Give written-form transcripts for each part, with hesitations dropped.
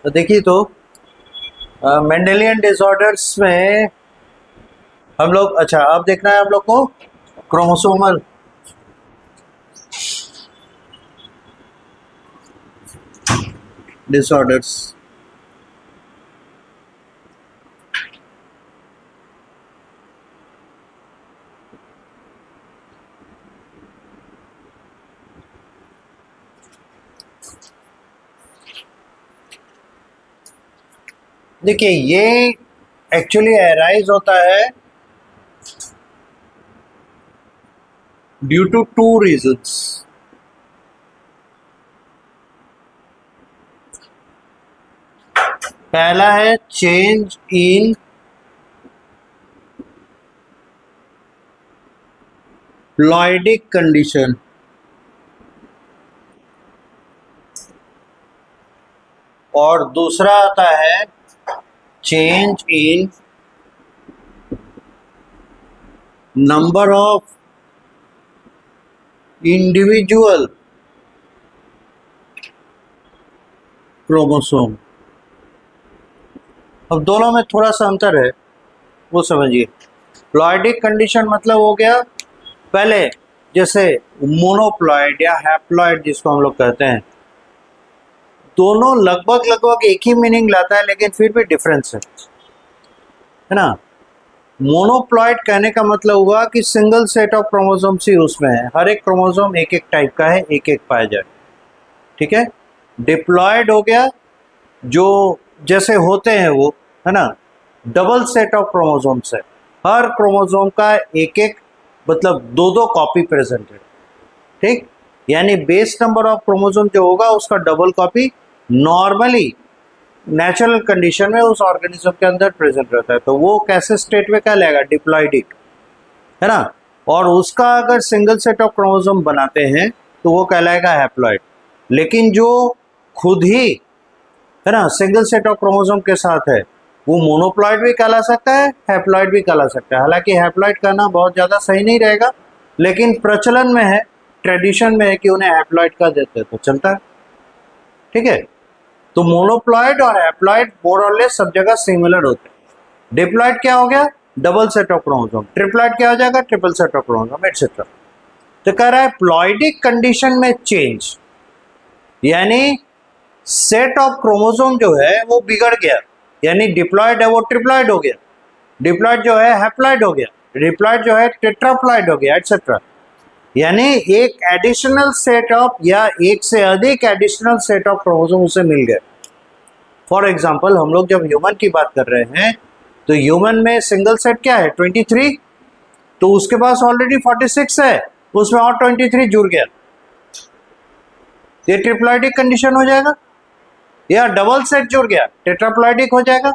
तो देखिए तो मेंडेलियन डिसऑर्डर्स में हम लोग, अच्छा अब देखना है हम लोग को क्रोमोसोमल डिसऑर्डर्स। देखिए ये एक्चुअली अराइज होता है ड्यू टू टू रीजंस। पहला है चेंज इन प्लॉइडिक कंडीशन, और दूसरा आता है change in number of individual chromosome. अब दोनों में थोड़ा सा अंतर है, वो समझिए। प्लॉइडिक कंडीशन मतलब हो गया पहले जैसे मोनोप्लॉइड या हैप्लॉइड जिसको हम लोग कहते हैं, दोनों लगभग लगभग एक ही मीनिंग लाता है लेकिन फिर भी डिफरेंस है ना। मोनोप्लॉइड कहने का मतलब हुआ कि सिंगल सेट ऑफ क्रोमोसोम्स ही उसमें है, हर एक क्रोमोसोम एक एक टाइप का है, एक एक पाया जाए, ठीक है। डिप्लॉयड हो गया जो जैसे होते हैं वो, है ना, डबल सेट ऑफ क्रोमोसोम्स है, हर क्रोमोसोम का एक एक मतलब दो दो कॉपी प्रेजेंट है, ठीक। यानी बेस नंबर ऑफ क्रोमोसोम जो होगा उसका double copy normally natural condition में उस ऑर्गेनिज्म के अंदर प्रेजेंट रहता है, तो वो कैसे स्टेट में क्या लेगा, डिप्लॉइडिक, है ना। और उसका अगर सिंगल सेट ऑफ क्रोमोसोम बनाते हैं तो वो कहलाएगा हैप्लॉइड। लेकिन जो खुद ही, है ना, सिंगल सेट ऑफ क्रोमोसोम के साथ है वो मोनोप्लॉइड भी कहला सकता है, हैप्लॉइड भी कहला सकता है। हालांकि हैप्लॉइड कहना बहुत ज़्यादा सही नहीं रहेगा, लेकिन प्रचलन में है, ट्रेडिशन में है कि उन्हें हैप्लॉइड कह देते हैं, तो चलता है, ठीक है। तो मोनोप्लॉइड और हैप्लॉइड मोर और लेस सब जगह सिमिलर होते हैं। डिप्लॉइड क्या हो गया, double set of chromosome. Triploid क्या हो जाएगा, triple set of chromosome, etcetera. तो कह रहा है प्लॉइडिक कंडीशन में चेंज यानी सेट ऑफ क्रोमोसोम जो है वो बिगड़ गया, यानी डिप्लॉइड है वो ट्रिप्लॉइड हो गया, डिप्लॉइड जो है हैप्लॉइड हो गया, डिप्लॉइड जो है टेट्राप्लॉइड हो गया, एटसेट्रा। यानी एक एडिशनल सेट ऑफ या एक से अधिक एडिशनल सेट ऑफ क्रोमोसोम उसे मिल गए। फॉर एग्जाम्पल हम लोग जब ह्यूमन की बात कर रहे हैं तो ह्यूमन में सिंगल सेट क्या है 23, तो उसके पास ऑलरेडी 46 है, उसमें और 23 जुड़ गया, ये ट्रिप्लॉइडिक कंडीशन हो जाएगा। या डबल सेट जुड़ गया, टेट्राप्लॉइडिक हो जाएगा।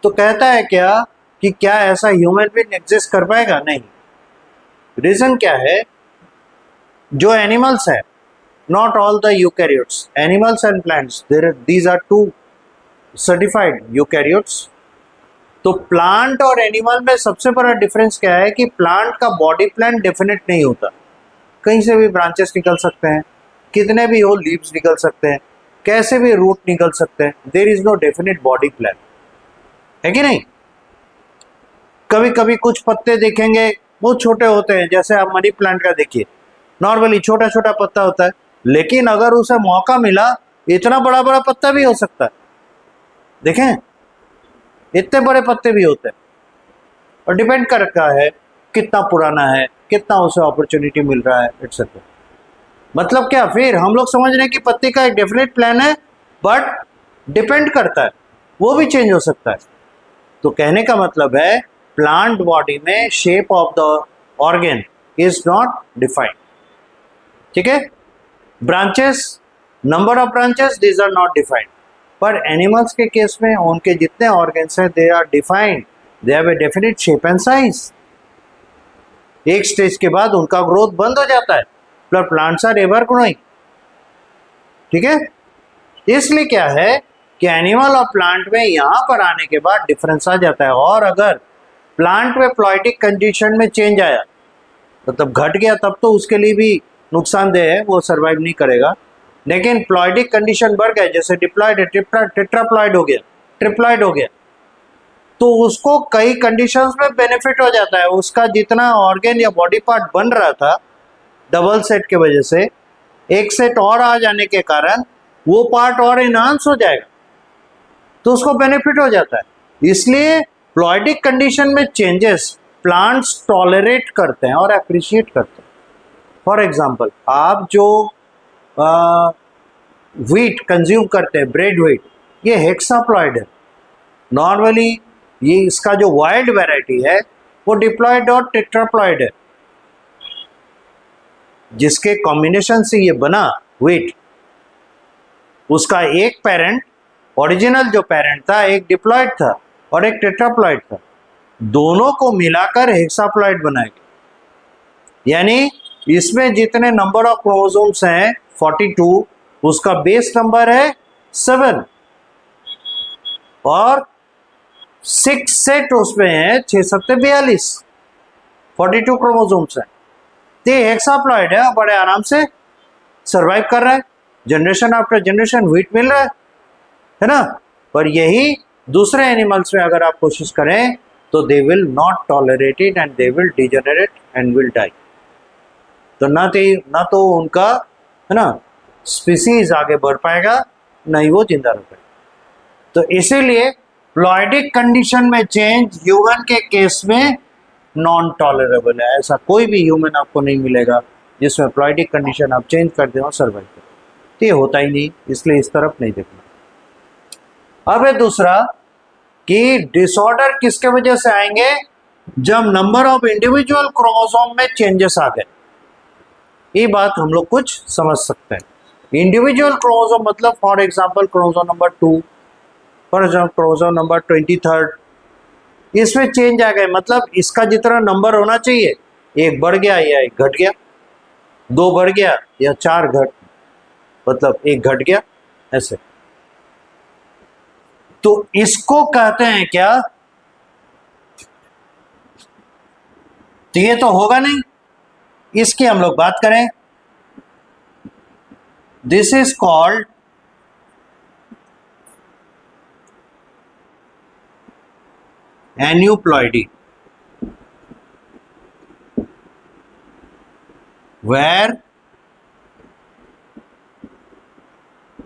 तो कहता है क्या कि क्या ऐसा ह्यूमन बीइंग एग्जिस्ट कर पाएगा, नहीं। रीजन क्या है, जो एनिमल्स है, not all the eukaryotes, animals and plants, these are two certified eukaryotes. तो प्लांट और एनिमल में सबसे बड़ा डिफरेंस क्या है कि प्लांट का बॉडी प्लान डेफिनेट नहीं होता, कहीं से भी ब्रांचेस निकल सकते हैं, कितने भी हो लीव्स निकल सकते हैं, कैसे भी रूट निकल सकते हैं, there is no definite body plan, है कि नहीं। कभी कभी कुछ पत्ते देखेंगे बहुत छोटे होते हैं, जैसे आप मनी प्लांट का देखिए, नॉर्मली छोटा छोटा पत्ता होता है, लेकिन अगर उसे मौका मिला इतना बड़ा बड़ा पत्ता भी हो सकता है, देखें इतने बड़े पत्ते भी होते हैं। और डिपेंड करता है कितना पुराना है, कितना उसे अपॉर्चुनिटी मिल रहा है, एटसेट्रा। मतलब क्या, फिर हम लोग समझ रहे हैं कि पत्ती का एक डेफिनेट प्लान है, बट डिपेंड करता है, वो भी चेंज हो सकता है। तो कहने का मतलब है प्लांट बॉडी में shape of the organ is not defined, ठीक है। Branches, number of branches, these are not defined. पर एनिमल्स के केस में उनके जितने ऑर्गन्स हैं they are defined, they have a definite shape and size. एक स्टेज के बाद उनका ग्रोथ बंद हो जाता है, पर प्लांट्स आर एवर ग्रोइंग, ठीक है। इसलिए क्या है कि एनिमल और प्लांट में यहाँ पर आने के बाद डिफरेंस आ जाता है। और अगर प्लांट में प्लॉइडिक कंडीशन में चेंज आया मतलब घट गया, तब तो उसके लिए भी नुकसानदेह है, वो सर्वाइव नहीं करेगा। लेकिन प्लॉइडिक कंडीशन बढ़ गए, जैसे डिप्लॉइड है, टेट्राप्लॉइड हो गया, ट्रिप्लॉइड हो गया, तो उसको कई कंडीशंस में बेनिफिट हो जाता है। उसका जितना ऑर्गन या बॉडी पार्ट बन रहा था डबल सेट के वजह से, एक सेट और आ जाने के कारण वो पार्ट और इनहांस हो जाएगा, तो उसको बेनिफिट हो जाता है। इसलिए प्लॉइडिक कंडीशन में चेंजेस प्लांट्स टॉलरेट करते हैं और अप्रिशिएट करते हैं। फॉर एग्जाम्पल, आप जो व्हीट कंज्यूम करते हैं, ब्रेड व्हीट, ये हेक्साप्लॉइड है। नॉर्मली ये इसका जो वाइल्ड वैरायटी है वो डिप्लॉइड और टेट्राप्लॉइड है, जिसके कॉम्बिनेशन से ये बना व्हीट, उसका एक पेरेंट, ओरिजिनल जो पेरेंट था, एक डिप्लॉइड था और एक टेट्राप्लॉइड था, दोनों को मिलाकर हेक्साप्लॉइड बनाएगा। यानी इसमें जितने नंबर ऑफ क्रोमोसोम्स हैं 42, उसका बेस नंबर है 7 और 6 सेट उसमें है, 6 7 42, 42 क्रोमोसोम्स हैं। तो हेक्साप्लॉइड है, बड़े आराम से सरवाइव कर रहा है, जनरेशन आफ्टर जनरेशन व्हीट मिल रहा है ना। पर यही दूसरे एनिमल्स में अगर आप कोशिश करें तो they will not tolerate it and they will degenerate and will die. तो ना तो उनका, है ना, स्पीसीज आगे बढ़ पाएगा, ना ही वो जिंदा रह पाएगा। तो इसीलिए प्लॉइडिक कंडीशन में चेंज ह्यूमन के केस में नॉन टॉलरेबल है। ऐसा कोई भी ह्यूमन आपको नहीं मिलेगा जिसमें प्लॉइडिक कंडीशन आप चेंज कर दें और सर्वाइव करें, तो ये होता ही नहीं, इसलिए इस तरफ नहीं देखना। अब है दूसरा कि डिसऑर्डर किसके वजह से आएंगे, जब नंबर ऑफ इंडिविजुअल क्रोमोसोम में चेंजेस आ गए। ये बात हम लोग कुछ समझ सकते हैं। इंडिविजुअल क्रोमोसोम मतलब for example chromosome number 2, for example chromosome number 23, इसमें चेंज आ गए, मतलब इसका जितना नंबर होना चाहिए, एक बढ़ गया या एक घट गया, 2 बढ़ गया या 4 घट, मतलब एक घट गया, ऐसे। तो इसको कहते हैं क्या, तो ये तो होगा नहीं, इसकी हम लोग बात करें, this is called aneuploidy, where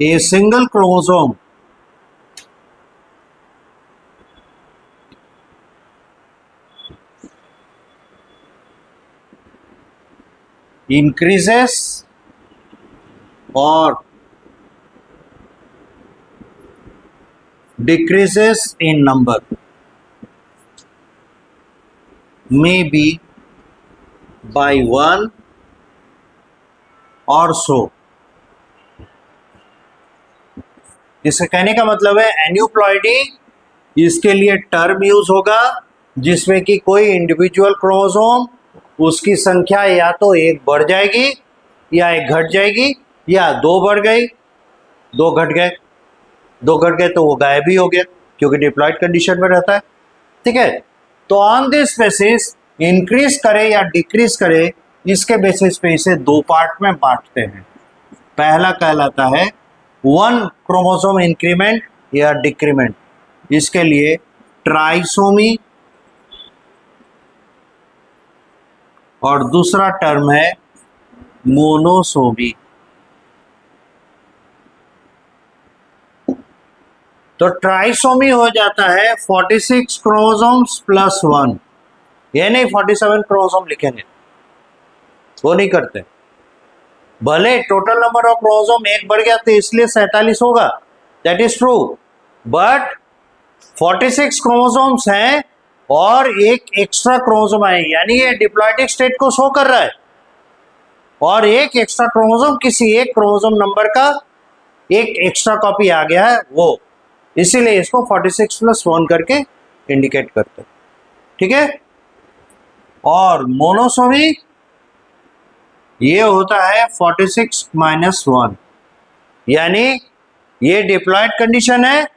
a single chromosome increases or decreases in number, may be by 1 or so। जिससे कहने का मतलब है एन्यूप्लॉइडी, इसके लिए टर्म यूज होगा जिसमें कि कोई इंडिविजुअल क्रोमोसोम, उसकी संख्या या तो एक बढ़ जाएगी या एक घट जाएगी, या 2 बढ़ गई 2 घट गए, 2 घट गए तो वो गायब ही हो गया क्योंकि डिप्लॉइड कंडीशन में रहता है। ठीक है, तो ऑन दिस बेसिस इंक्रीज करे या डिक्रीज करे, इसके बेसिस पे इसे 2 पार्ट में बांटते हैं। पहला कहलाता है 1 क्रोमोसोम इंक्रीमेंट या डिक्रीमेंट, इसके लिए ट्राइसोमी, और दूसरा टर्म है मोनोसोमी। तो ट्राइसोमी हो जाता है 46 क्रोमोसोम्स प्लस 1, ये नहीं 47 क्रोमोसोम लिखेंगे, वो नहीं करते। भले टोटल नंबर ऑफ क्रोमोसोम एक बढ़ गया तो इसलिए 47 होगा, that is true, but 46 chromosomes हैं और एक एक्स्ट्रा क्रोमोसोम है, यानी ये डिप्लॉइडिक स्टेट को शो कर रहा है, और एक एक्स्ट्रा क्रोमोसोम किसी एक क्रोमोसोम नंबर का एक एक्स्ट्रा कॉपी आ गया है, वो इसीलिए इसको 46 प्लस 1 करके इंडिकेट करते हैं। ठीक है, और मोनोसोमी ये होता है 46 माइनस 1, यानी ये डिप्लॉइड कंडीशन है,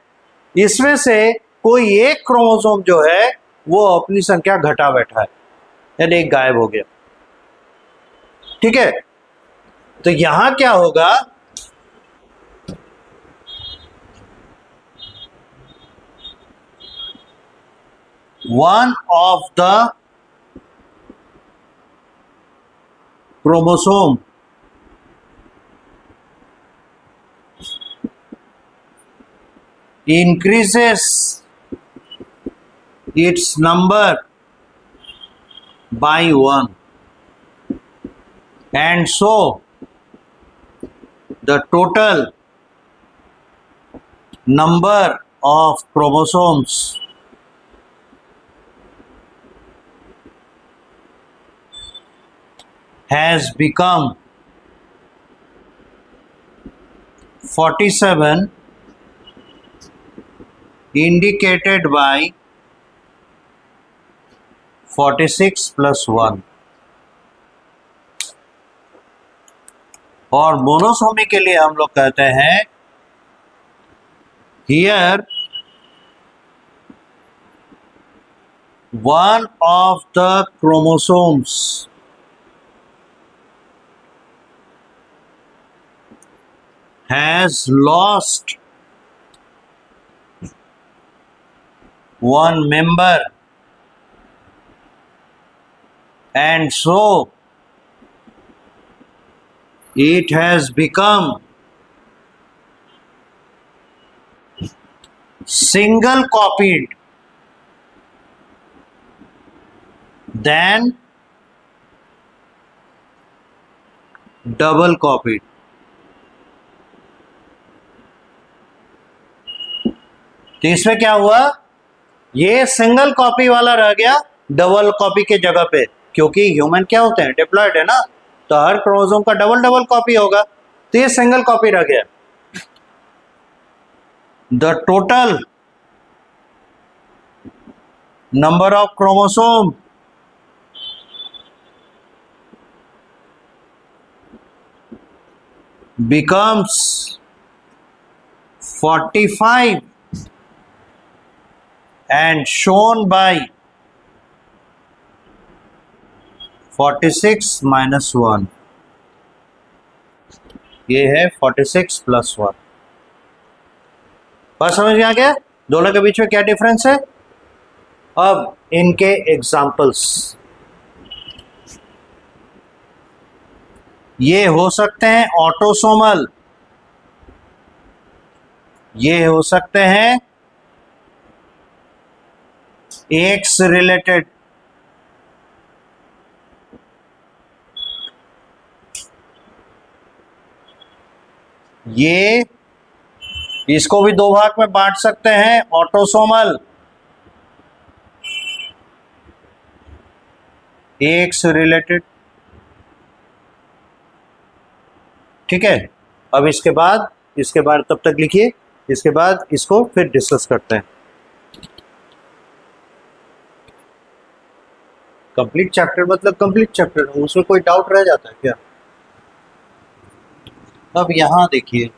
इसमें से कोई एक क्रोमोसोम जो है वो अपनी संख्या घटा बैठा है, यानी एक गायब हो गया। ठीक है, तो यहां क्या होगा one of the chromosome increases its number by 1, and so the total number of chromosomes has become 47, indicated by 46 plus 1. और मोनोसोमी के लिए हम लोग कहते हैं here one of the chromosomes has lost one member, and so it has become single copied than double copied. तो इसमें क्या हुआ, ये सिंगल कॉपी वाला रह गया डबल कॉपी के जगह पे, क्योंकि ह्यूमन क्या होते हैं, डिप्लॉयड है ना, तो हर क्रोमोसोम का डबल डबल कॉपी होगा, तो ये सिंगल कॉपी रह गया. The total number of chromosome becomes 45 and shown by 46 minus 1. ये है 46 प्लस 1. बात समझ में आ गया दोनों के बीच में क्या डिफरेंस है. अब इनके एग्जाम्पल्स, ये हो सकते हैं ऑटोसोमल, ये हो सकते हैं एक्स रिलेटेड, ये इसको भी दो भाग में बांट सकते हैं, ऑटोसोमल एक्स रिलेटेड. ठीक है, अब इसके बाद तब तक लिखिए, इसके बाद इसको फिर डिस्कस करते हैं. कंप्लीट चैप्टर मतलब कंप्लीट चैप्टर, उसमें कोई डाउट रह जाता है क्या. अब यहां देखिए,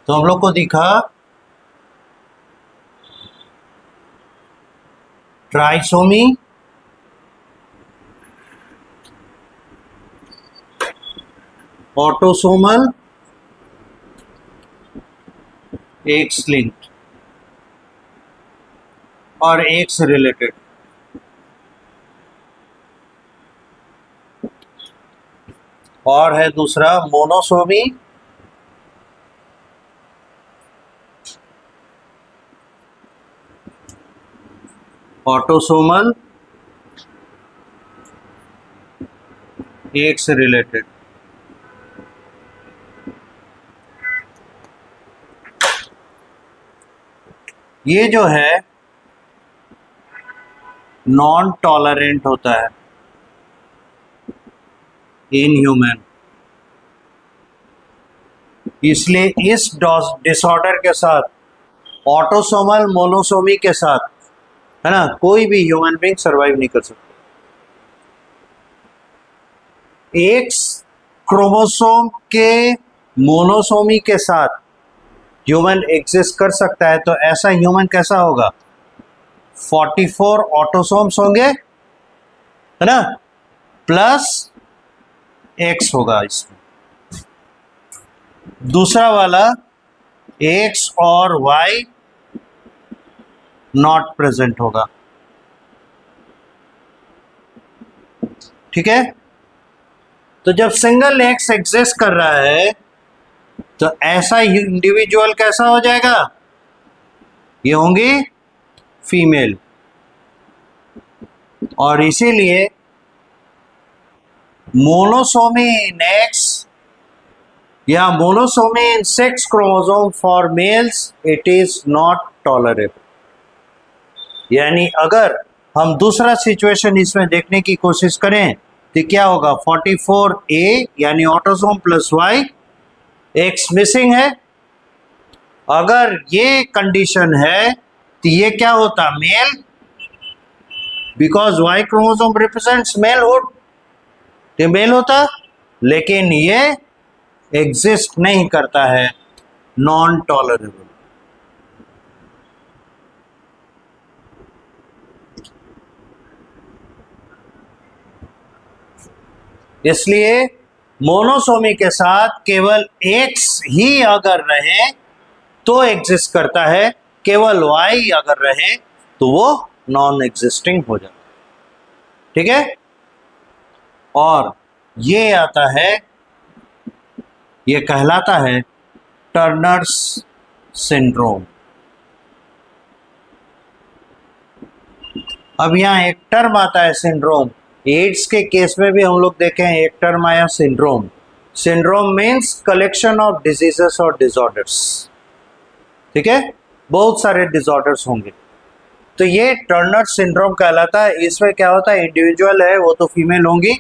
तो हम लोग को दिखा ट्राइसोमी, ऑटोसोमल, एक्स लिंक्ड और एक्स रिलेटेड. और है दूसरा मोनोसोमी, ऑटोसोमल, एक्स रिलेटेड. ये जो है नॉन टॉलरेंट होता है इन ह्यूमन, इसलिए इस डिसऑर्डर के साथ, ऑटोसोमल मोनोसोमी के साथ, है ना, कोई भी ह्यूमन बीइंग सरवाइव नहीं कर सकता। एक्स क्रोमोसोम के मोनोसोमी के साथ ह्यूमन एग्जिस्ट कर सकता है, तो ऐसा ह्यूमन कैसा होगा? 44 ऑटोसोम्स होंगे, है ना, प्लस एक्स होगा इसमें। दूसरा वाला एक्स और वाई नॉट प्रेजेंट होगा। ठीक है, तो जब सिंगल एक्स एग्जिस्ट कर रहा है तो ऐसा इंडिविजुअल कैसा हो जाएगा? ये होंगी फीमेल, और इसीलिए मोनोसोमी इन एक्स या monosomy in sex chromosome for mails it is not tolerable. यानी अगर हम दूसरा सिचुएशन इसमें देखने की कोशिश करें तो क्या होगा? 44A यानी autosome plus Y, X missing है। अगर ये कंडीशन है तो ये क्या होता? Male, because Y chromosome represents malehood, ये मेल होता। लेकिन ये एग्जिस्ट नहीं करता है, नॉन टॉलरेबल। इसलिए मोनोसोमी के साथ केवल एक्स ही अगर रहे तो एग्जिस्ट करता है, केवल वाई अगर रहे तो वो नॉन एग्जिस्टिंग हो जाता है। ठीक है, और ये आता है, ये कहलाता है टर्नर्स सिंड्रोम। अब यहाँ एक टर्म आता है सिंड्रोम। एड्स के केस में भी हम लोग देखे हैं एक टर्म आया syndrome. Syndrome means collection of diseases और डिसऑर्डर्स। ठीक है, बहुत सारे डिसऑर्डर्स होंगे, तो ये टर्नर सिंड्रोम कहलाता है। इसमें क्या होता है? इंडिविजुअल है, वो तो फीमेल होंगी,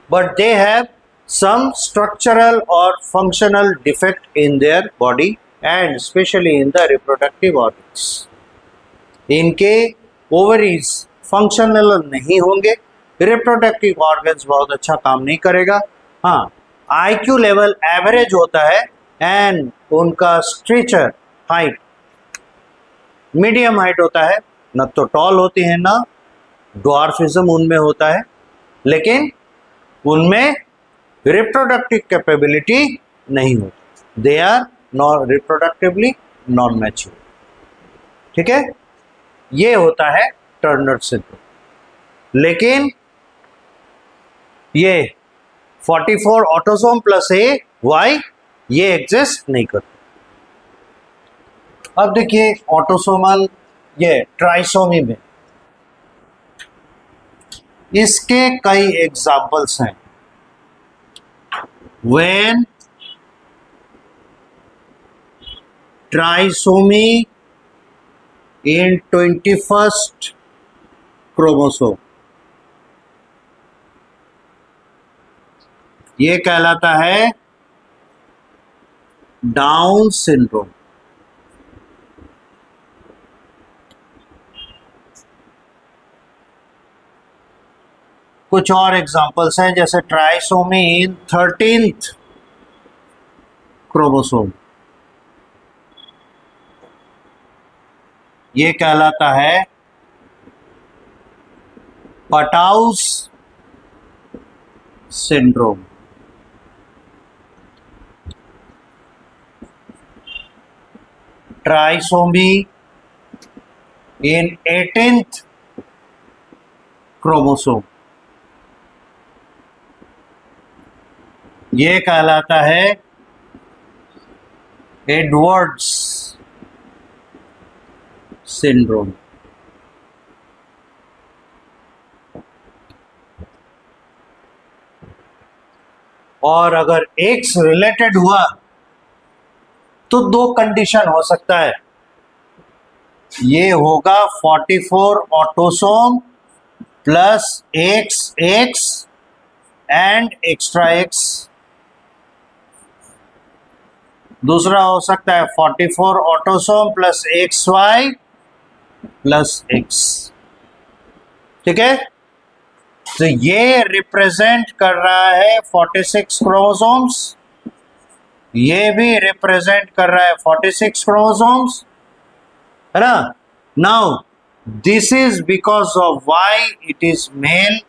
but they have some structural or functional defect in their body and especially in the reproductive organs. इनके ओवरीज फंक्शनल नहीं होंगे, रिप्रोडक्टिव ऑर्गन्स बहुत अच्छा काम नहीं करेगा। हाँ, आईक्यू लेवल एवरेज होता है एंड उनका स्ट्रेचर हाइट मीडियम हाइट होता है, न तो टॉल होती है ना ड्वार्फिज्म उनमें होता है, लेकिन उनमें रिप्रोडक्टिव कैपेबिलिटी नहीं होती, they are non reproductively non mature. ठीक है, ये होता है टर्नर सिंड्रोम। लेकिन ये 44 ऑटोसोम प्लस ए वाई ये एग्जिस्ट नहीं करते। अब देखिए ऑटोसोमल ये ट्राइसोमी में इसके कई एग्जाम्पल्स हैं। When trisomy in 21st chromosome, ये कहलाता है डाउन सिंड्रोम। कुछ और एग्जांपल्स हैं, जैसे ट्राइसोमी इन 13th क्रोमोसोम, ये कहलाता है पटाउस सिंड्रोम। ट्राइसोमी इन 18th क्रोमोसोम, ये कहलाता है एडवर्ड्स सिंड्रोम। और अगर एक्स रिलेटेड हुआ तो दो कंडीशन हो सकता है। ये होगा 44 autosome plus X X and extra X. दूसरा हो सकता है 44 autosome plus X Y plus X. ठीक है, तो ये रिप्रेजेंट कर रहा है 46 क्रोमोसोम्स, ये भी रिप्रेजेंट कर रहा है 46 क्रोमोसोम्स, है ना। Now this is because of why it is male,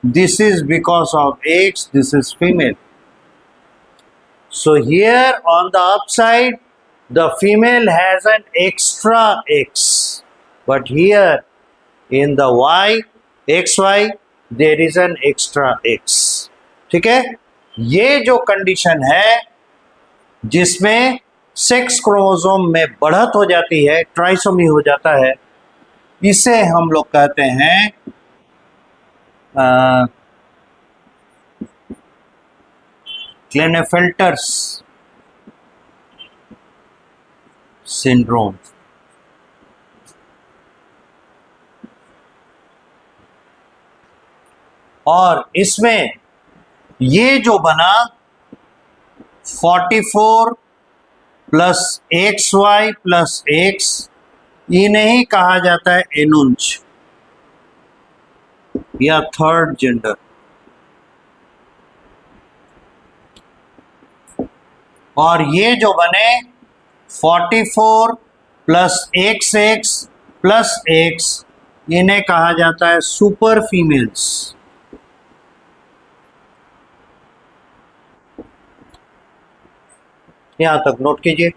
this is because of x this is female. So here on the upside, the female has an extra X, but here in the Y, XY, there is an extra X. ठीक है, ये जो condition है जिसमें sex chromosome में बढ़त हो जाती है, ट्राइसोमी हो जाता है, इसे हम लोग कहते हैं क्लेनेफेल्टर्स सिंड्रोम। और इसमें ये जो बना 44 plus X Y plus X, इन्हें ही कहा जाता है एनुंच या थर्ड जेंडर। और ये जो बने 44 plus X x plus X, इन्हें कहा जाता है सुपर फीमेल्स। यहां तक नोट कीजिए।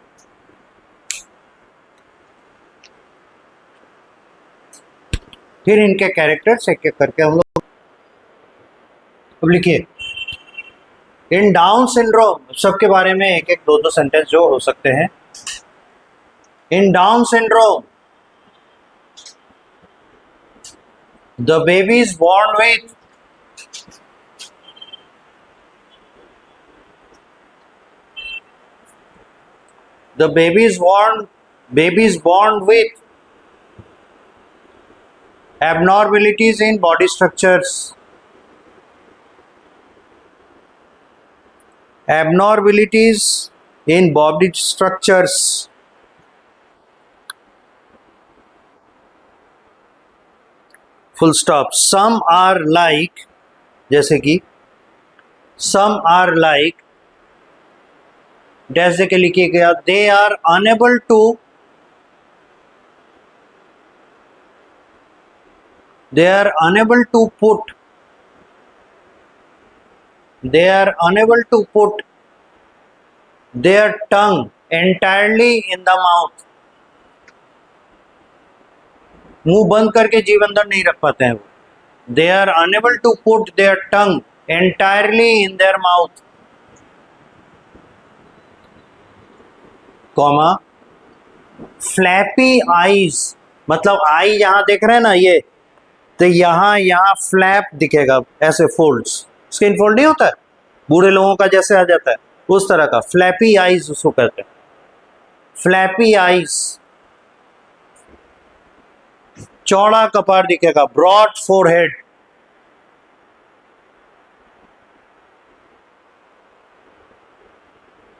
फिर इनके कैरेक्टर्स एक एक करके हम लोग अब लिखिए। इन डाउन सिंड्रोम, सबके बारे में एक एक दो दो सेंटेंस जो हो सकते हैं। In Down syndrome the baby is born with abnormalities in body structures, abnormalities in body structures, full stop. Some are like, जैसे कि some are like, डैश देके लिखिए गया, they are unable to, they are unable to put, they are unable to put their tongue entirely in the mouth. मुंह बंद करके जीव अंदर नहीं रख पाते हैं वो। They are unable to put their tongue entirely in their mouth, comma flappy eyes, मतलब आई यहां देख रहे हैं ना ये, तो यहां फ्लैप दिखेगा, ऐसे फोल्ड्स, स्किन फोल्ड नहीं होता है बूढ़े लोगों का जैसे आ जाता है, उस तरह का फ्लैपी आईज उसको कहते हैं। फ्लैपी आईज, चौड़ा कपार दिखेगा, broad forehead,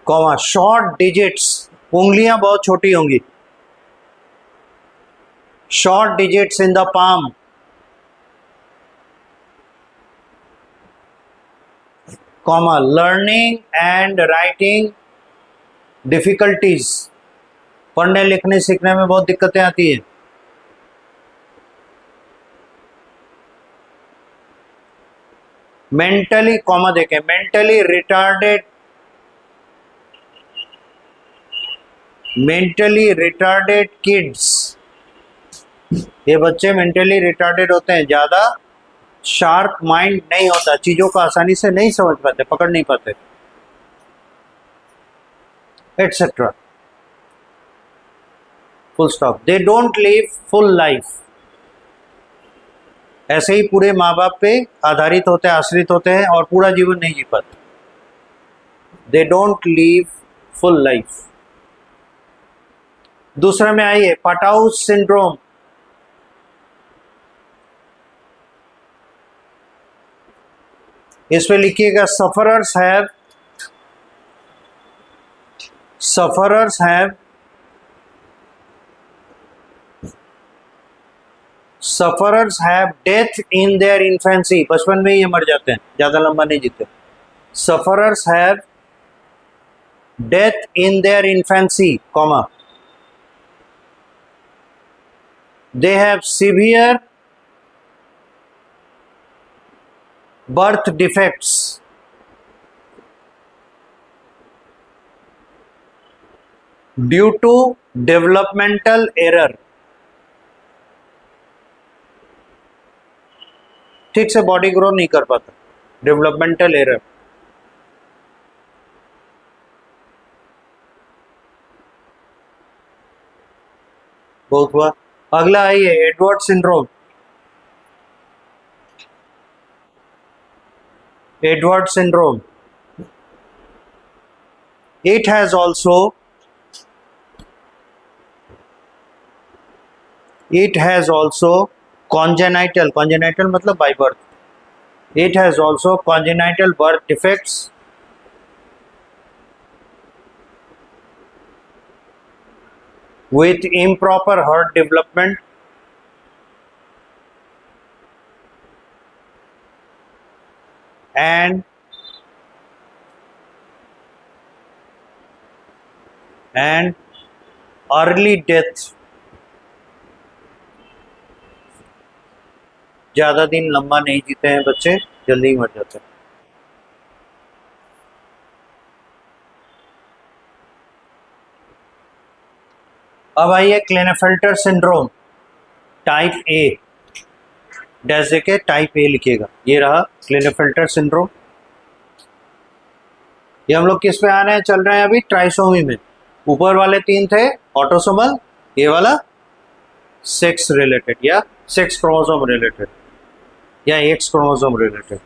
comma short digits, उंगलियां बहुत छोटी होंगी, short digits in the palm, comma learning and writing difficulties, पढ़ने लिखने सीखने में बहुत दिक्कतें आती है। मेंटली, कॉमा देखें, mentally retarded, mentally retarded kids, ये बच्चे मेंटली रिटार्डेड होते हैं, ज़्यादा शार्प माइंड नहीं होता, चीज़ों को आसानी से नहीं समझ पाते, पकड़ नहीं पाते, etcetera, full stop. They don't live full life, ऐसे ही पूरे माँ बाप पे आधारित होते हैं, आश्रित होते हैं और पूरा जीवन नहीं जी पाते। They don't live full life. दूसरे में आइए, पटाउस सिंड्रोम। इसमें लिखिएगा sufferers have death in their infancy. बचपन में ही ये मर जाते हैं, ज्यादा लंबा नहीं जीते। Sufferers have death in their infancy, comma, they have severe birth defects due to developmental error। ठीक से बॉडी ग्रो नहीं कर पाता, डेवलपमेंटल एरर। बहुत हुआ। अगला आइए, Edward syndrome. Edward syndrome, it has also congenital मतलब by birth, it has also congenital birth defects with improper heart development and early death। ज्यादा दिन लंबा नहीं जीते हैं बच्चे, जल्दी ही मर जाते हैं। अब आइए क्लेनेफेल्टर सिंड्रोम टाइप ए, डैश देके टाइप ए लिखिएगा। ये रहा क्लेनेफेल्टर सिंड्रोम। ये हम लोग किस पे आ रहे हैं, चल रहे हैं अभी ट्राइसोमी में। ऊपर वाले 3 थे ऑटोसोमल, ये वाला सेक्स रिलेटेड या सेक्स क्रोमोसोम रिलेटेड या x chromosome related.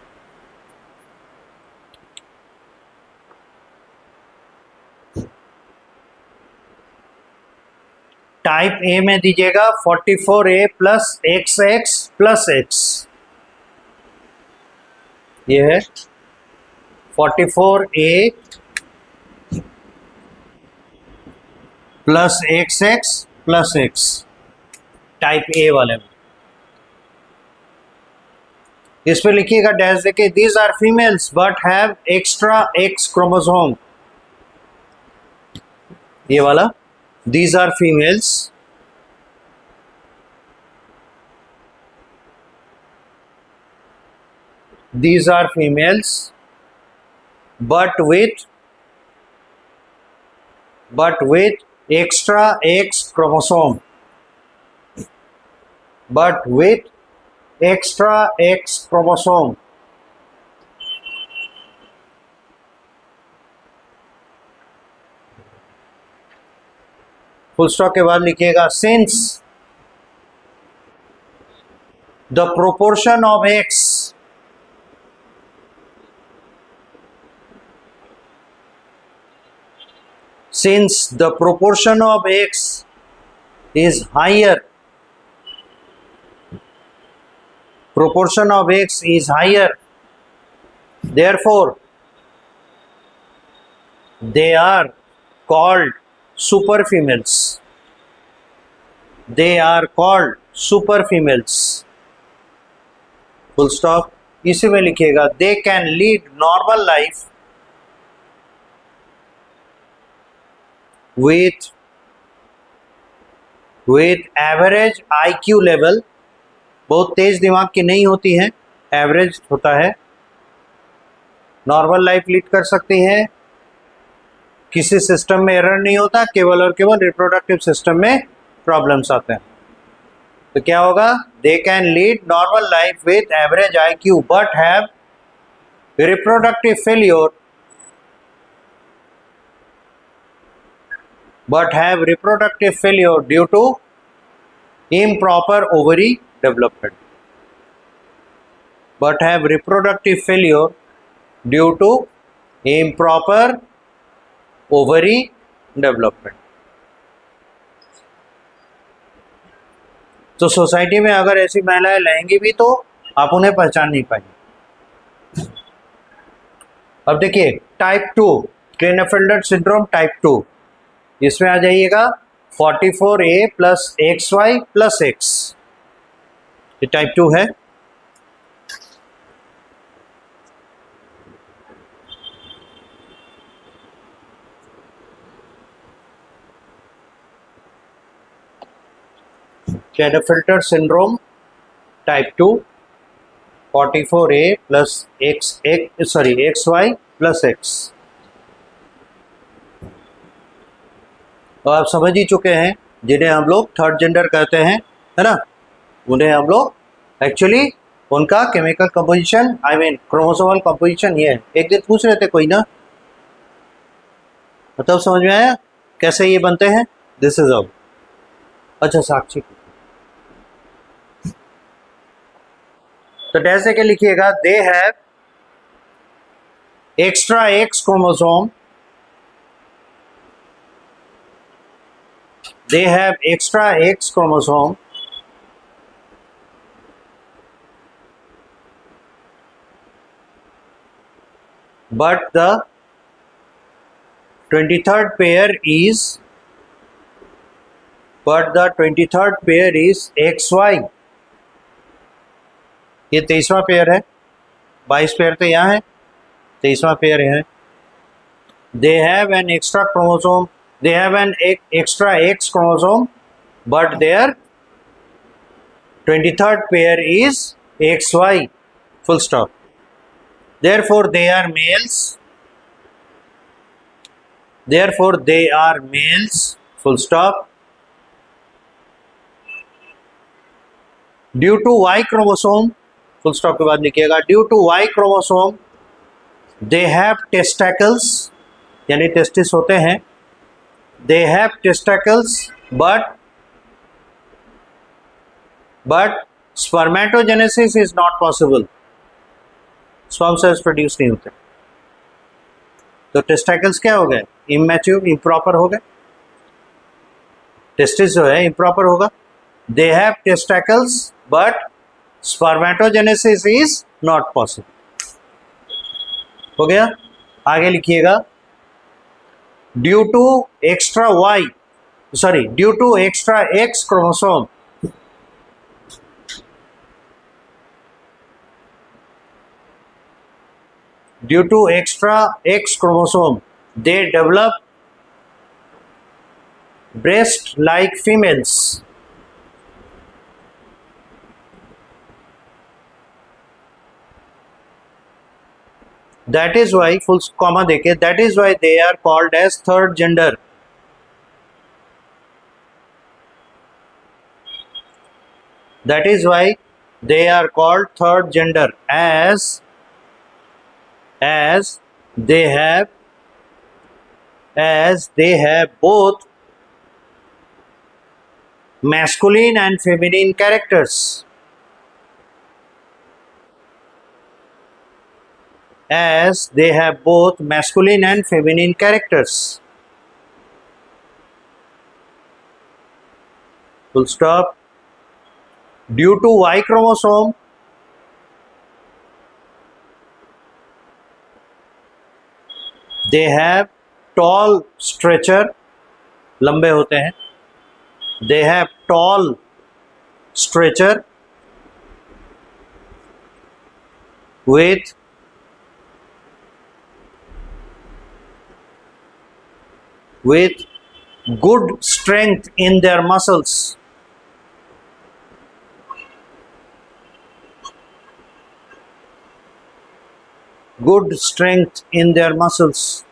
Type A में दीजिएगा 44A plus XX plus X। ये है 44A plus XX plus X, type A वाले में। इस पे लिखिएगा डैश देके, these are females but have extra X chromosome. ये वाला these are females but with extra X chromosome, full stop के बाद लिखिएगा, since the proportion of x is higher, therefore they are called super females, full stop। इसी में लिखिएगा, they can lead normal life with average IQ level, बहुत तेज दिमाग की नहीं होती हैं, एवरेज होता है, नॉर्मल लाइफ लीड कर सकती हैं, किसी सिस्टम में एरर नहीं होता, केवल और केवल रिप्रोडक्टिव सिस्टम में प्रॉब्लम्स आते हैं। तो क्या होगा, they can lead normal life with average IQ but have reproductive failure due to improper ovary development, तो सोसाइटी में अगर ऐसी महिलाएं रहेंगी भी तो आप उन्हें पहचान नहीं पाएंगे। अब देखिए टाइप 2 क्लेनेफेल्डर सिंड्रोम टाइप 2, इसमें आ जाइएगा 44A plus XY plus X, ये टाइप 2 है। Klinefelter syndrome type 2 44A plus XY plus X। तो आप समझ ही चुके हैं, जिन्हें हम लोग थर्ड जेंडर कहते हैं, है ना, उन्हें हम लोग एक्चुअली उनका केमिकल कंपोजिशन क्रोमोसोमल कंपोजिशन ये है। एक दिन पूछ रहे थे कोई ना, मतलब समझ में आया कैसे ये बनते हैं? This is all. अच्छा साक्षी, तो जैसे कि लिखिएगा they have extra X chromosome, they have extra X chromosome but the 23rd pair is XY। ये 23वां पेयर है, 22 पेयर तो यहाँ है, 23वां पेयर है। they have an extra chromosome, they have an extra X chromosome but their 23rd pair is XY, full stop। therefore they are males, full stop। due to Y chromosome, full stop के बाद लिखिएगा due to Y chromosome they have testicles, यानी testis होते हैं, they have testicles but spermatogenesis is not possible, sperm cells produce नहीं होते। तो testicles क्या हो गए? इमैच्योर, इम्प्रॉपर हो गए, टेस्टिस जो है इम्प्रॉपर होगा। they have testicles but spermatogenesis is not possible, हो गया। आगे लिखिएगा due to extra X chromosome they develop breast like females। that is why full comma देके that is why they are called as third gender। that is why they are called third gender as they have both masculine and feminine characters, full stop। due to Y chromosome they have tall stature, लंबे होते हैं, they have tall stature with good strength in their muscles। good strength in their muscles,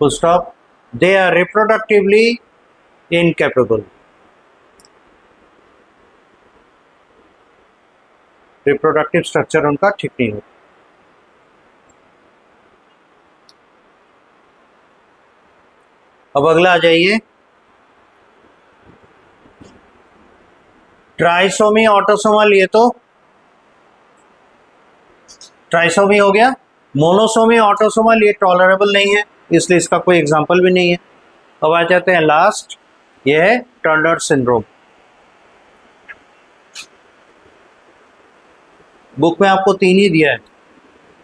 full stop। they are reproductively incapable, reproductive structure उनका ठीक नहीं होता। अब अगला आ जाइए, ट्राइसोमी ऑटोसोमल, ये तो ट्राइसोमी हो गया। मोनोसोमी ऑटोसोमल ये टॉलरेबल नहीं है, इसलिए इसका कोई एग्जाम्पल भी नहीं है। अब आ जाते हैं लास्ट, ये है टर्नर सिंड्रोम। बुक में आपको 3 ही दिया है,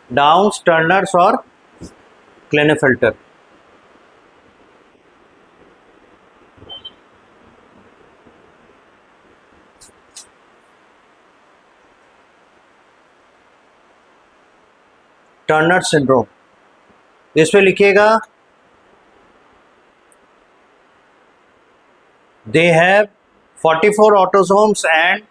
डाउन्स, टर्नर्स और क्लेनेफेल्टर। टर्नर सिंड्रोम, इस पे लिखिएगा they have 44 autosomes and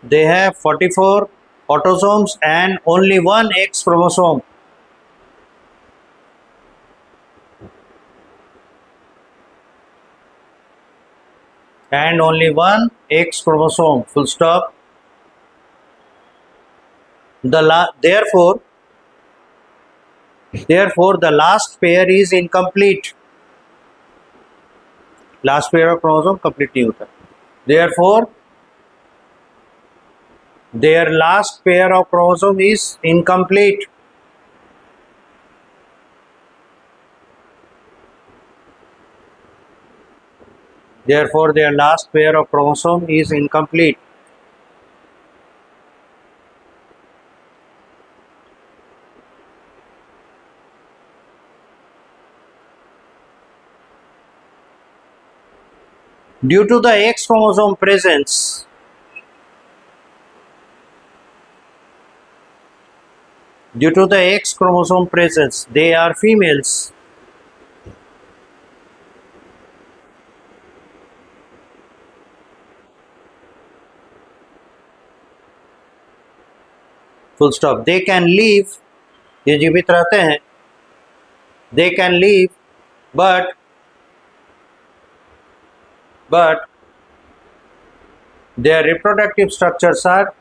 they have 44 autosomes and only one X chromosome. And only one X chromosome, full stop. Therefore, the last pair is incomplete. Last pair of chromosome complete नहीं होता. Therefore, their last pair of chromosome is incomplete. Therefore, their last pair of chromosome is incomplete. Due to the X chromosome presence, they are females. Full stop. They can live, ये जीवित रहते हैं, they can live, but their reproductive structures are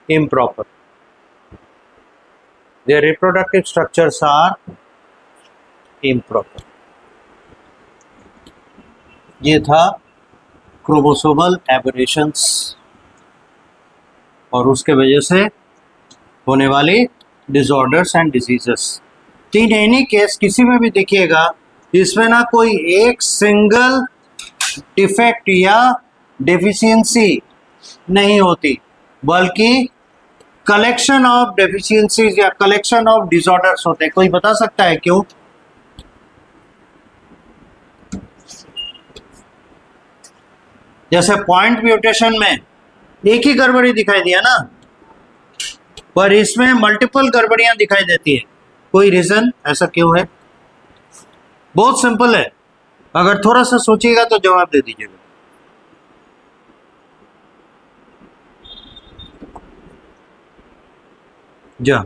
improper. Their reproductive structures are improper. ये था chromosomal aberrations और उसके वजह से होने वाली डिसऑर्डर्स एंड डिजीजेस। तीन एनी केस किसी में भी देखिएगा, इसमें ना कोई एक सिंगल डिफेक्ट या डेफिशिएंसी नहीं होती, बल्कि कलेक्शन ऑफ डेफिशिएंसीज या कलेक्शन ऑफ डिसऑर्डर्स होते हैं। कोई बता सकता है क्यों? जैसे पॉइंट म्यूटेशन में एक ही गड़बड़ी दिखाई दिया ना, पर इसमें मल्टीपल गड़बड़ियां दिखाई देती है। कोई रीजन ऐसा क्यों है? बहुत सिंपल है, अगर थोड़ा सा सोचिएगा तो जवाब दे दीजिएगा। जा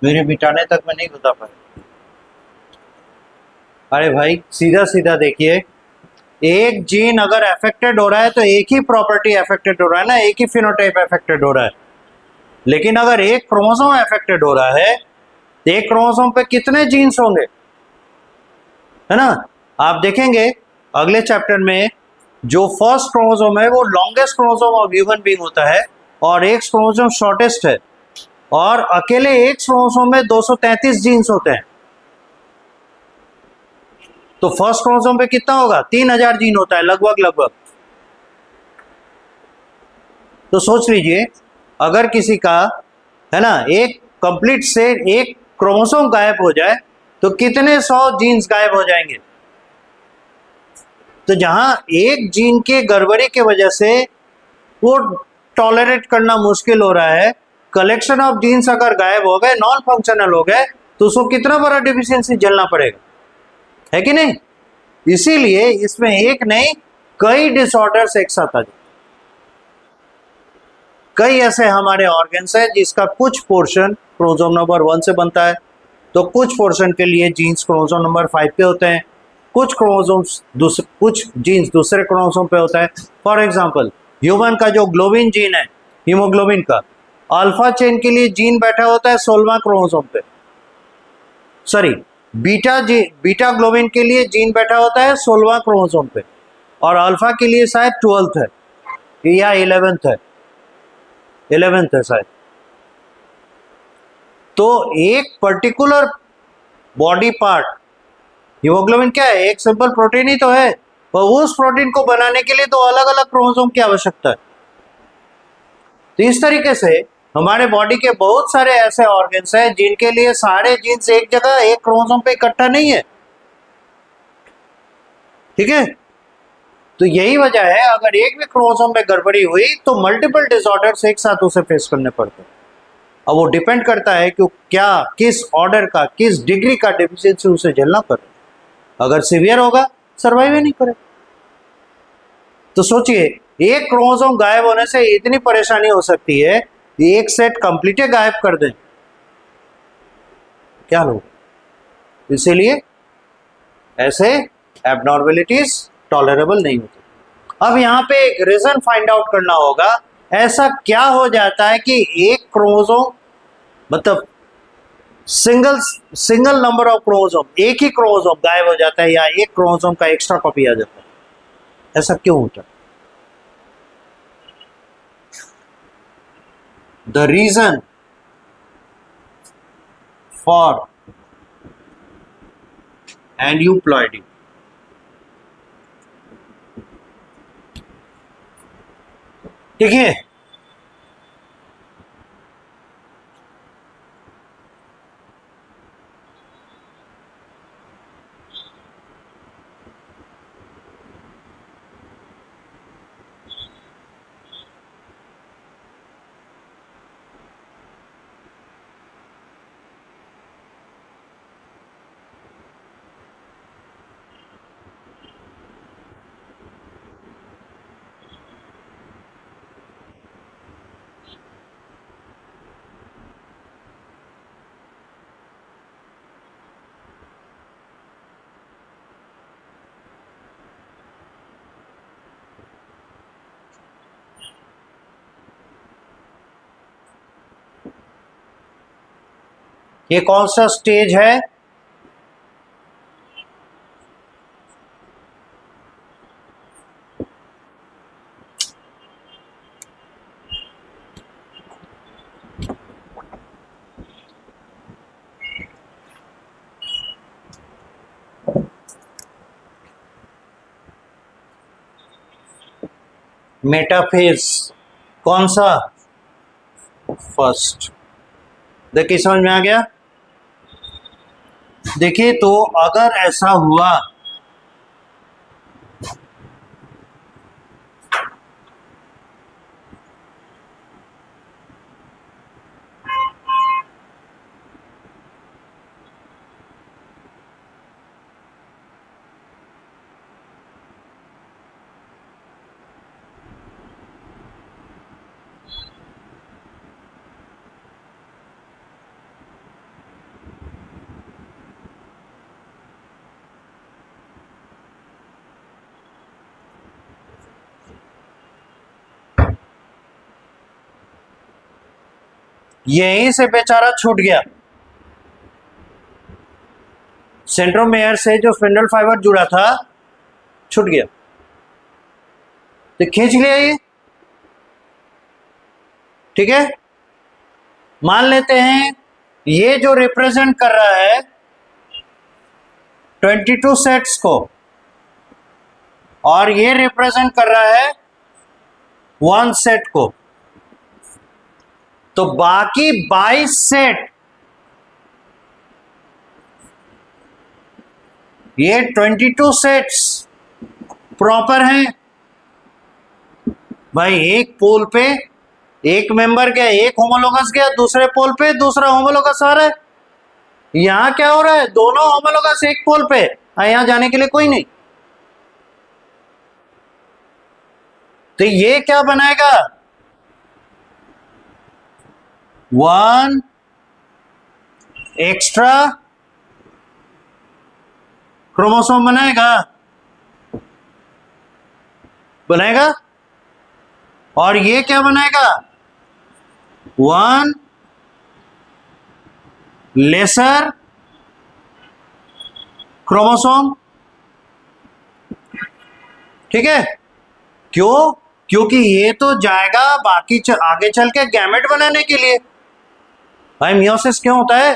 मेरे मिटाने तक मैं नहीं बता पाया। अरे भाई सीधा सीधा देखिए, एक जीन अगर अफेक्टेड हो रहा है तो एक ही प्रॉपर्टी अफेक्टेड हो रहा है ना, एक ही फिनोटाइप अफेक्टेड हो रहा है। लेकिन अगर एक क्रोमोसोम अफेक्टेड हो रहा है तो एक क्रोमोसोम पे कितने जीन्स होंगे, है ना? आप देखेंगे अगले चैप्टर में जो फर्स्ट क्रोमोसोम है वो longest chromosome of human being होता है और एक क्रोमोसोम शॉर्टेस्ट है, और अकेले एक क्रोमोसोम में 233 जीन्स होते हैं। तो फर्स्ट क्रोमोसोम पे कितना होगा? 3000 जीन होता है लगभग। तो सोच लीजिए, अगर किसी का, है ना, एक कंप्लीट से एक क्रोमोसोम गायब हो जाए तो कितने 100 जीन्स गायब हो जाएंगे। तो जहां एक जीन के गड़बड़ी के वजह से वो टॉलरेट करना मुश्किल हो रहा है, कलेक्शन ऑफ जीन्स अगर गायब हो गए, नॉन फंक्शनल हो गए, तो उसको कितना बड़ा डिफिशियंसी झेलना पड़ेगा, है कि नहीं? इसीलिए इसमें एक नहीं कई डिसऑर्डर्स एक साथ आ जाए। कई ऐसे हमारे ऑर्गन्स है जिसका कुछ पोर्शन क्रोमोसोम नंबर 1 से बनता है, तो कुछ पोर्शन के लिए जीन्स क्रोमोसोम नंबर 5 पे होते हैं, कुछ जीन्स दूसरे क्रोमोसोम पे होता है। फॉर एग्जांपल, ह्यूमन का जो ग्लोबिन जीन है, हीमोग्लोबिन का अल्फा चेन के लिए जीन बैठा होता है 16वां क्रोमोसोम पे, सॉरी बीटा ग्लोबिन के लिए जीन बैठा होता है 16वां क्रोमोसोम पे, और अल्फा के लिए शायद 12th है या 11th है। 11th है शायद। तो एक पर्टिकुलर बॉडी पार्ट, हीमोग्लोबिन क्या है, एक सिंपल प्रोटीन ही तो है, पर उस प्रोटीन को बनाने के लिए तो अलग अलग क्रोमोसोम की आवश्यकता है। तो इस तरीके से हमारे बॉडी के बहुत सारे ऐसे ऑर्गन्स हैं जिनके लिए सारे जीन्स एक जगह एक क्रोमोसोम पे इकट्ठा नहीं है। ठीक है, तो यही वजह है अगर एक भी क्रोमोसोम में गड़बड़ी हुई तो मल्टीपल डिसऑर्डर्स एक साथ उसे फेस करने पड़ते हैं। अब वो डिपेंड करता है कि क्या किस ऑर्डर का, किस डिग्री का डिफिशियंसी उसे झेलना पड़े। अगर सीवियर होगा सर्वाइव ही नहीं करेगा। तो सोचिए, एक क्रोमोसोम गायब होने से इतनी परेशानी हो सकती है, एक सेट कंप्लीट गायब कर दें, क्या लोग। इसीलिए ऐसे एबनॉर्मेलिटीज टॉलरेबल नहीं होती। अब यहां पे एक रीजन फाइंड आउट करना होगा, ऐसा क्या हो जाता है कि एक क्रोमोसोम, मतलब सिंगल नंबर ऑफ क्रोमोसोम, एक ही क्रोमोसोम गायब हो जाता है या एक क्रोमोसोम का एक्स्ट्रा कॉपी आ जाता है, ऐसा क्यों होता है? द रीजन फॉर एन्यूप्लॉइडी, ठीक है, ये कौन सा स्टेज है? मेटाफेज। कौन सा? फर्स्ट। देखिए समझ में आ गया। देखिए, तो अगर ऐसा हुआ यहीं से बेचारा छूट गया, सेंट्रोमेयर से जो स्पिंडल फाइबर जुड़ा था छूट गया, तो खींच लिया ये। ठीक है, मान लेते हैं ये जो रिप्रेजेंट कर रहा है 22 सेट्स को, और ये रिप्रेजेंट कर रहा है 1 सेट को, तो बाकी 22 सेट, ये 22 सेट्स प्रॉपर हैं भाई। एक पोल पे एक मेंबर गया, एक होमोलोगस गया, दूसरे पोल पे दूसरा होमोलोगस आ रहा है। यहां क्या हो रहा है, दोनों होमोलोगस एक पोल पे, यहां जाने के लिए कोई नहीं। तो ये क्या बनाएगा, 1 एक्स्ट्रा क्रोमोसोम बनाएगा, और ये क्या बनाएगा, 1 लेसर क्रोमोसोम। ठीक है, क्यों? क्योंकि ये तो जाएगा बाकी आगे चल के गैमेट बनाने के लिए। भाई मियोसिस क्यों होता है?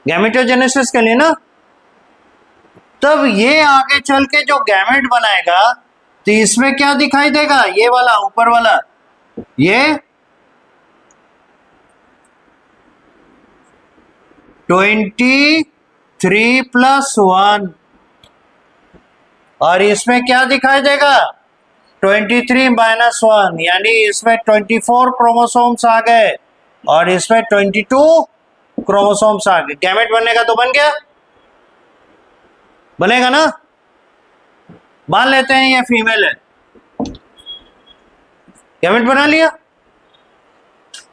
गैमेटोजेनेसिस के लिए ना। तब ये आगे चल के जो गैमेट बनाएगा तो इसमें क्या दिखाई देगा? ये वाला ऊपर वाला, ये 23+1, और इसमें क्या दिखाई देगा? 23-1, यानी इसमें 24 क्रोमोसोम्स आ गए और इसमें 22 क्रोमोसोम्स आ गए। गैमेट बनेगा तो बन गया, बनेगा ना। मान लेते हैं ये फीमेल है, गैमेट बना लिया।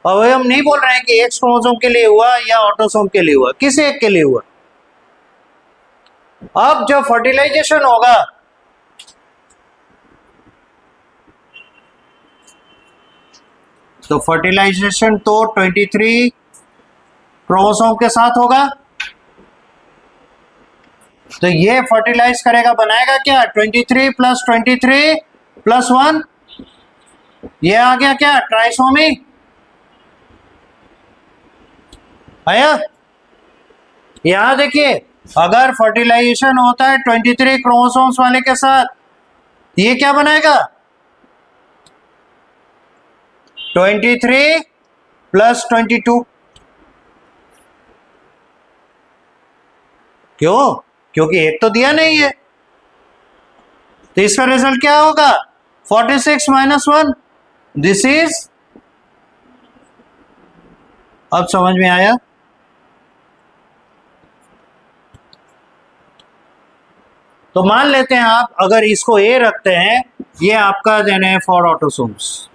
और वही हम नहीं बोल रहे हैं कि एक्स क्रोमोसोम के लिए हुआ या ऑटोसोम के लिए हुआ, किसी एक के लिए हुआ। अब जब फर्टिलाइजेशन होगा तो फर्टिलाइजेशन तो 23 क्रोमोसोम के साथ होगा। तो ये फर्टिलाइज करेगा, बनाएगा क्या? 23+23+1, ये आ गया क्या? ट्राइसोमी आया। यहां देखिए, अगर फर्टिलाइजेशन होता है 23 क्रोमोसोम्स वाले के साथ, ये क्या बनाएगा? 23+22। क्यों? क्योंकि एक तो दिया नहीं है, तो इसका रिजल्ट क्या होगा? 46-1। दिस इज, अब समझ में आया? तो मान लेते हैं आप, अगर इसको ए रखते हैं, ये आपका देना है for autosomes.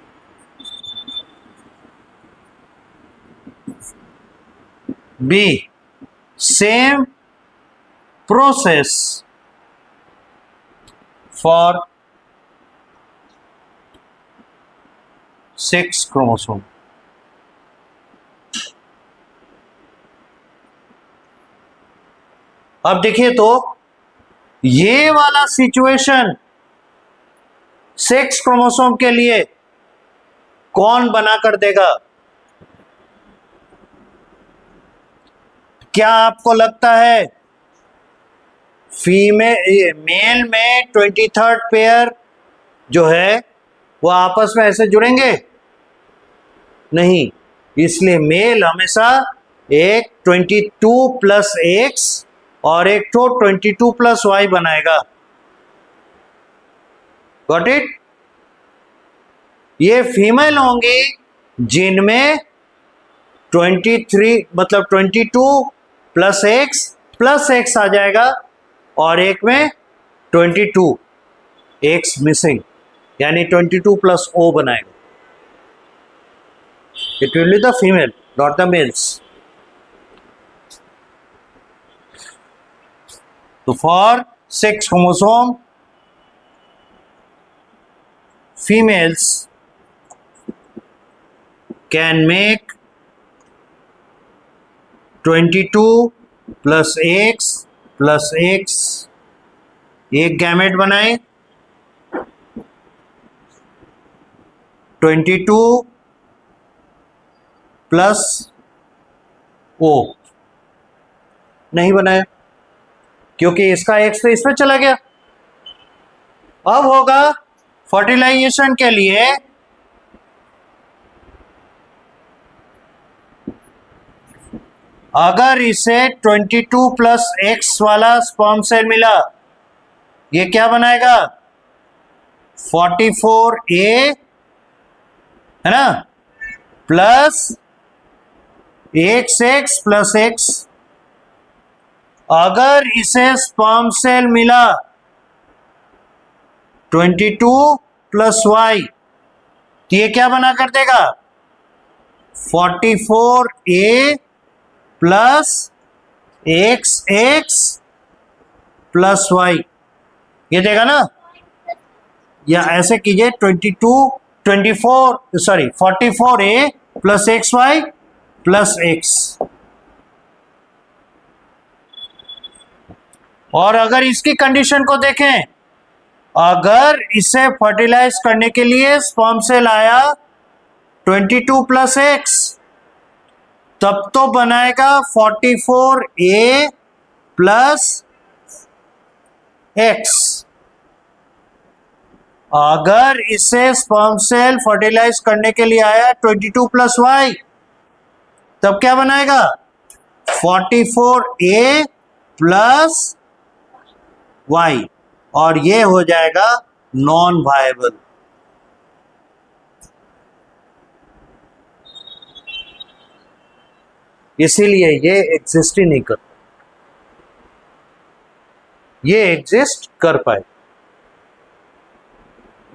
B, same process for 6 chromosome. अब देखिए तो ये वाला सिचुएशन 6 क्रोमोसोम के लिए कौन बना कर देगा? क्या आपको लगता है मेल में 23rd पेयर जो है वो आपस में ऐसे जुड़ेंगे? नहीं, इसलिए मेल हमेशा एक 22+X और एक तो 22+Y बनाएगा। Got it? ये फीमेल होंगी जिनमें 23 मतलब 22+X आ जाएगा और एक में 22X मिसिंग, यानी 22+O बनाएगा। It will be the female, not the mails. तो for 6 chromosome, females can make 22+X+X, एक गैमेट बनाए 22+O, नहीं बनाया क्योंकि इसका X तो इसमें चला गया। अब होगा फर्टिलाइजेशन के लिए अगर इसे 22+X वाला स्पर्म सेल मिला, ये क्या बनाएगा? 44A है ना, प्लस XX+X। अगर इसे स्पर्म सेल मिला 22+Y, तो ये क्या बना कर देगा? 44A प्लस XX+Y, ये देगा ना। या ऐसे कीजिए 44A plus XY plus X। और अगर इसकी कंडीशन को देखें अगर इसे फर्टिलाइज करने के लिए स्पर्म सेल आया 22 + X, तब तो बनाएगा 44A + X। अगर इसे स्पर्म सेल फर्टिलाइज करने के लिए आया 22 + Y, तब क्या बनाएगा 44A + Y, और ये हो जाएगा नॉन वायबल। इसीलिए ये एग्जिस्ट ही नहीं करता, ये एग्जिस्ट कर पाए।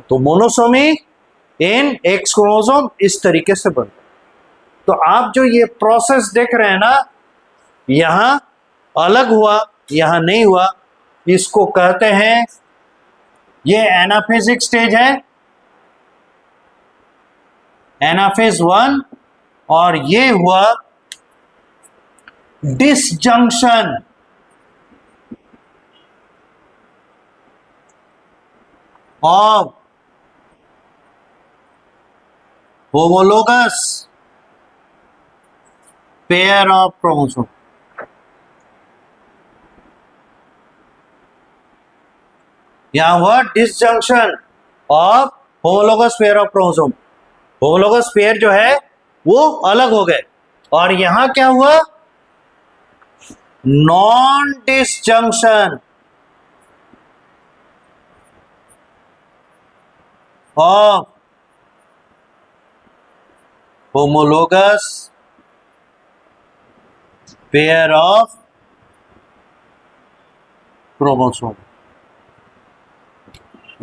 तो मोनोसोमी इन एक्स क्रोमोसोम इस तरीके से बनता है। तो आप जो ये प्रोसेस देख रहे हैं ना, यहां अलग हुआ, यहां नहीं हुआ, इसको कहते हैं, ये एनाफेजिक स्टेज है, एनाफेज 1, और ये हुआ disjunction of homologous pair of chromosome. यहां हुआ disjunction of homologous pair of chromosome. Homologous pair जो है वो अलग हो गए, और यहां क्या हुआ non disjunction of homologous pair of chromosome.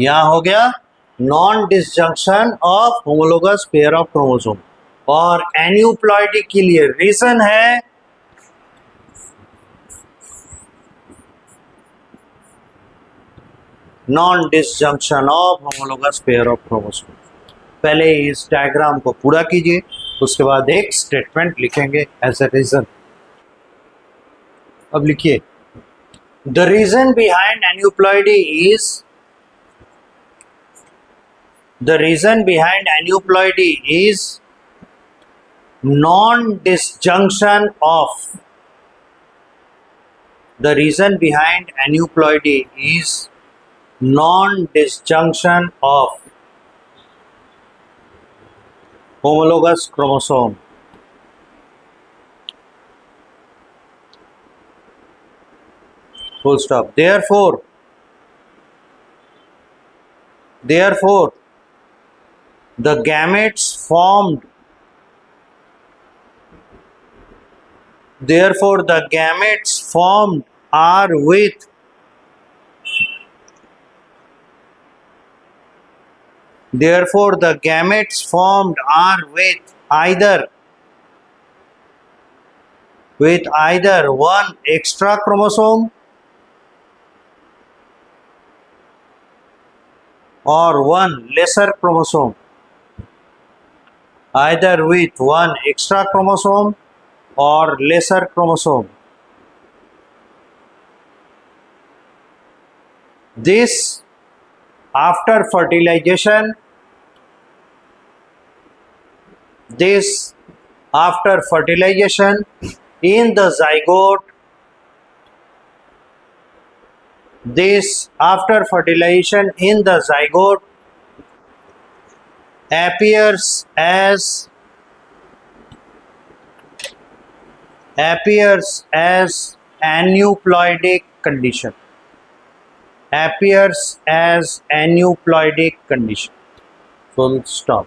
यहां हो गया non disjunction of homologous pair of chromosome. और एन्यूप्लॉइडी के लिए रीजन है non disjunction of homologous pair of chromosome. पहले इस डायग्राम को पूरा कीजिए, उसके बाद एक स्टेटमेंट लिखेंगे एज ए रीजन। अब लिखिए, the reason behind aneuploidy is, the reason behind aneuploidy is non-disjunction of, the reason behind aneuploidy is non-disjunction of homologous chromosome. Full stop. Therefore the gametes formed, therefore the gametes formed are with, therefore the gametes formed are with either one extra chromosome or one lesser chromosome, either with one extra chromosome or lesser chromosome. This after fertilization, in the zygote, this after fertilization in the zygote appears as aneuploidic condition, appears as aneuploidic condition. Full stop.